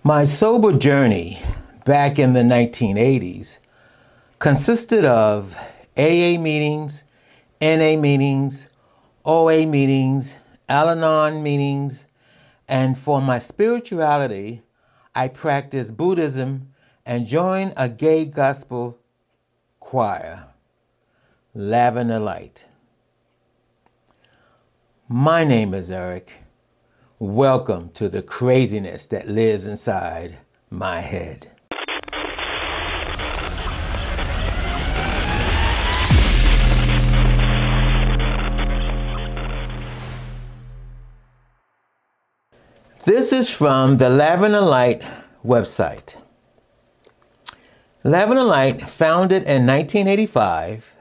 My sober journey back in the 1980s consisted of AA meetings, NA meetings, OA meetings, Al-Anon meetings, and for my spirituality, I practiced Buddhism and joined a gay gospel choir, Lavender Light. My name is Eric. Welcome to the craziness that lives inside my head. This is from the Lavender Light website. Lavender Light, founded in 1985,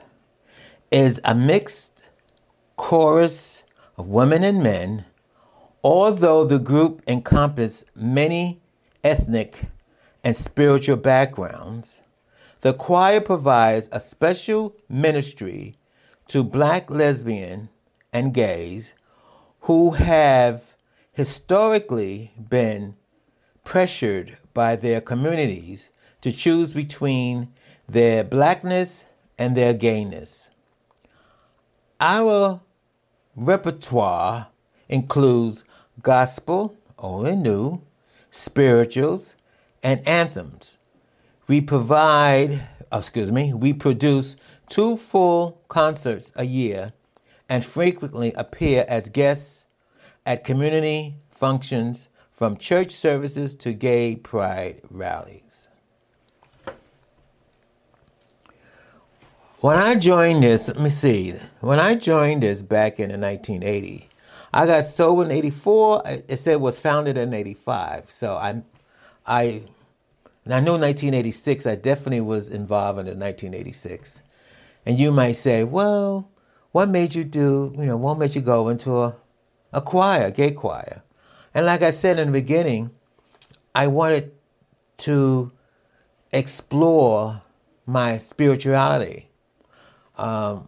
is a mixed chorus of women and men. Although the group encompasses many ethnic and spiritual backgrounds, the choir provides a special ministry to Black lesbian and gays who have historically been pressured by their communities to choose between their Blackness and their gayness. Our repertoire includes gospel, old and new, spirituals, and anthems. We produce 2 full concerts a year and frequently appear as guests at community functions, from church services to gay pride rallies. When I joined this back in the 1980s, I got sober in 84. It said it was founded in 85. So I know 1986, I definitely was involved in 1986. And you might say, well, what made you go into a choir, gay choir? And like I said in the beginning, I wanted to explore my spirituality. I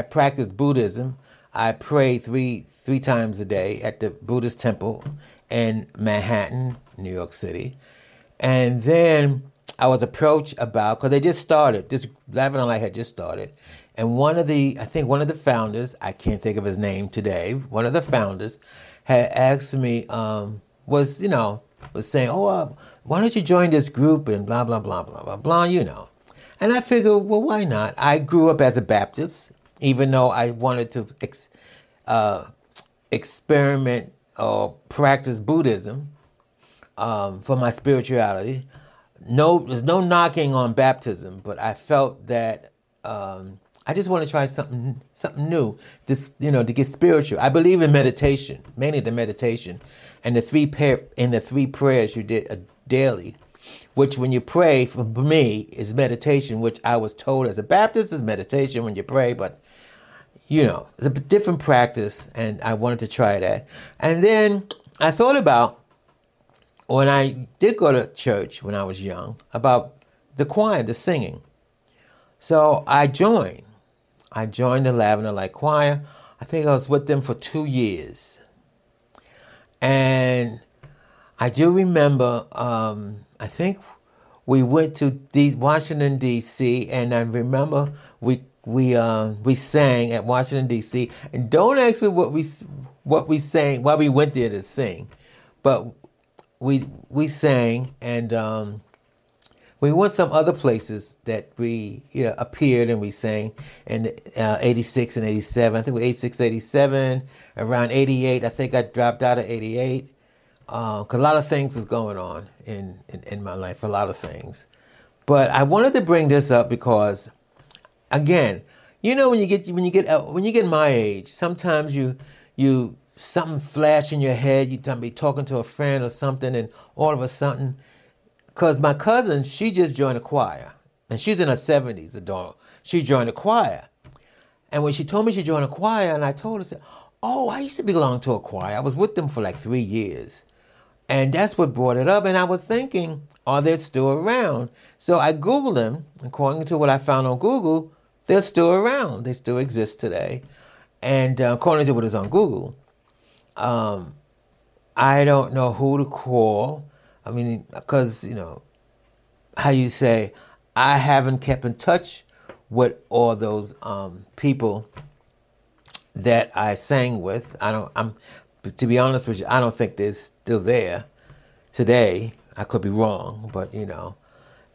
practiced Buddhism. I prayed three times a day at the Buddhist temple in Manhattan, New York City. And then I was approached because they just started, this Lavender Light had just started. And one of the founders, I can't think of his name today, one of the founders had asked me, was saying, why don't you join this group and blah, blah, blah, blah, blah, blah, And I figured, well, why not? I grew up as a Baptist, even though I wanted to experiment or practice Buddhism for my spirituality. There's no knocking on baptism, but I felt that I just want to try something new to get spiritual. I believe in meditation, mainly the meditation, and the three prayers you did daily, which when you pray, for me, is meditation, which I was told as a Baptist is meditation when you pray, but it's a different practice, and I wanted to try that. And then I thought about, when I did go to church when I was young, about the choir, the singing. So I joined the Lavender Light Choir. I think I was with them for 2 years. And I do remember, I think we went to Washington, D.C., and I remember we sang at Washington, D.C., and don't ask me what we sang, why we went there to sing, but we sang, and we went some other places that we appeared, and we sang in 86 and 87. I think it was 86, 87, around 88. I think I dropped out of 88 because a lot of things was going on in my life, a lot of things. But I wanted to bring this up because, again, when you get my age, sometimes you something flash in your head. You be talking to a friend or something, and all of a sudden. Because my cousin, she just joined a choir. And she's in her 70s, the dog. She joined a choir. And when she told me she joined a choir, and I told her, I used to belong to a choir. I was with them for like 3 years. And that's what brought it up. And I was thinking, are they still around? So I Googled them. According to what I found on Google, they're still around. They still exist today. And according to what is on Google. I don't know who to call. I mean, because, how you say, I haven't kept in touch with all those people that I sang with. To be honest with you, I don't think they're still there today. I could be wrong, but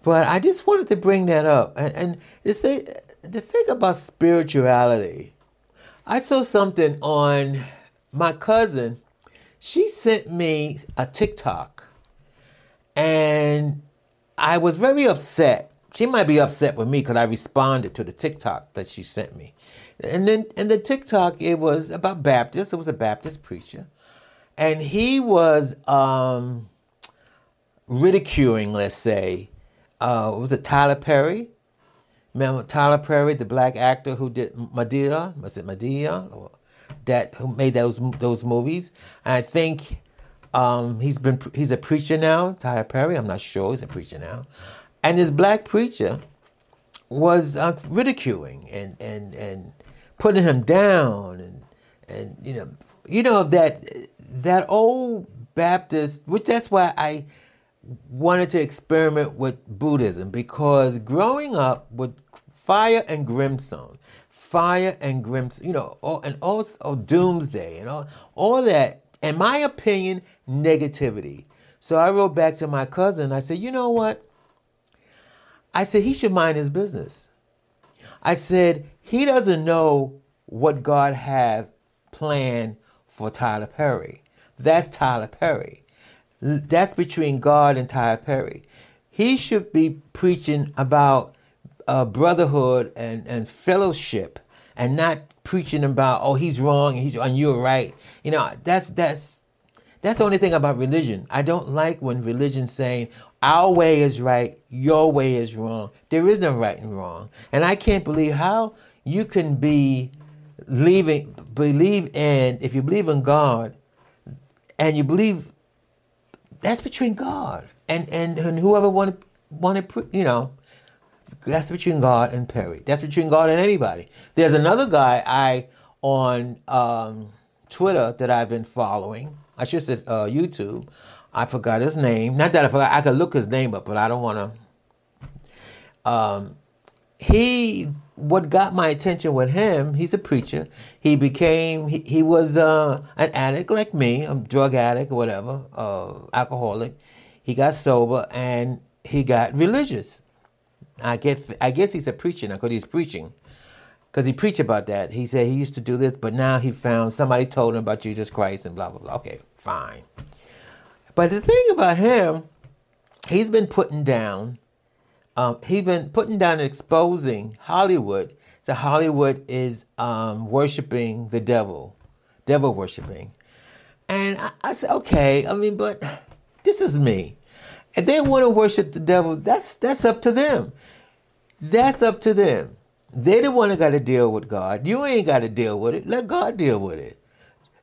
But I just wanted to bring that up. And the thing about spirituality, I saw something on my cousin. She sent me a TikTok, and I was very upset. She might be upset with me because I responded to the TikTok that she sent me. And then in the TikTok, it was about Baptists. It was a Baptist preacher. And he was ridiculing, let's say, was it Tyler Perry? Remember Tyler Perry, the black actor who did Medea? Was it Medea? Or who made those movies? And I think he's a preacher now, Tyler Perry. I'm not sure. He's a preacher now. And this black preacher was ridiculing and putting him down and that old Baptist, which that's why I wanted to experiment with Buddhism, because growing up with fire and brimstone, and also doomsday and all that, in my opinion, negativity. So I wrote back to my cousin. I said, you know what? I said, he should mind his business. I said, he doesn't know what God have planned for Tyler Perry. That's Tyler Perry. That's between God and Tyler Perry. He should be preaching about brotherhood and fellowship, and not preaching about, oh, he's wrong and you're right. That's the only thing about religion. I don't like when religion's saying our way is right, your way is wrong. There is no right and wrong. And I can't believe how you can believe in, if you believe in God, and you believe that's between God and whoever wanted, that's between God and Perry. That's between God and anybody. There's another guy on Twitter that I've been following. I should say YouTube. I forgot his name. Not that I forgot. I could look his name up, but I don't want to. What got my attention with him, he's a preacher. He was an addict like me, a drug addict or whatever, alcoholic. He got sober and he got religious. I guess he's a preacher now because he's preaching. Because he preached about that. He said he used to do this, but now he found somebody told him about Jesus Christ and blah, blah, blah. Okay, fine. But the thing about him, he's been putting down and exposing Hollywood. So Hollywood is worshiping the devil worshiping. And I said, okay, but this is me. If they want to worship the devil, that's up to them. That's up to them. They the one that got to deal with God. You ain't got to deal with it. Let God deal with it.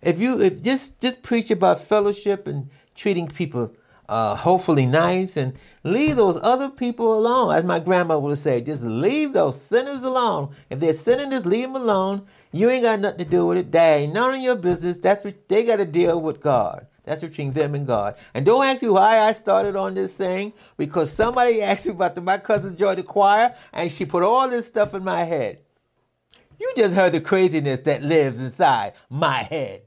If just preach about fellowship and treating people hopefully nice, and leave those other people alone. As my grandma would say, just leave those sinners alone. If they're sinning, just leave them alone. You ain't got nothing to do with it. That ain't none of your business. That's what they got to deal with God. That's between them and God. And don't ask me why I started on this thing, because somebody asked me about my cousin joined the choir, and she put all this stuff in my head. You just heard the craziness that lives inside my head.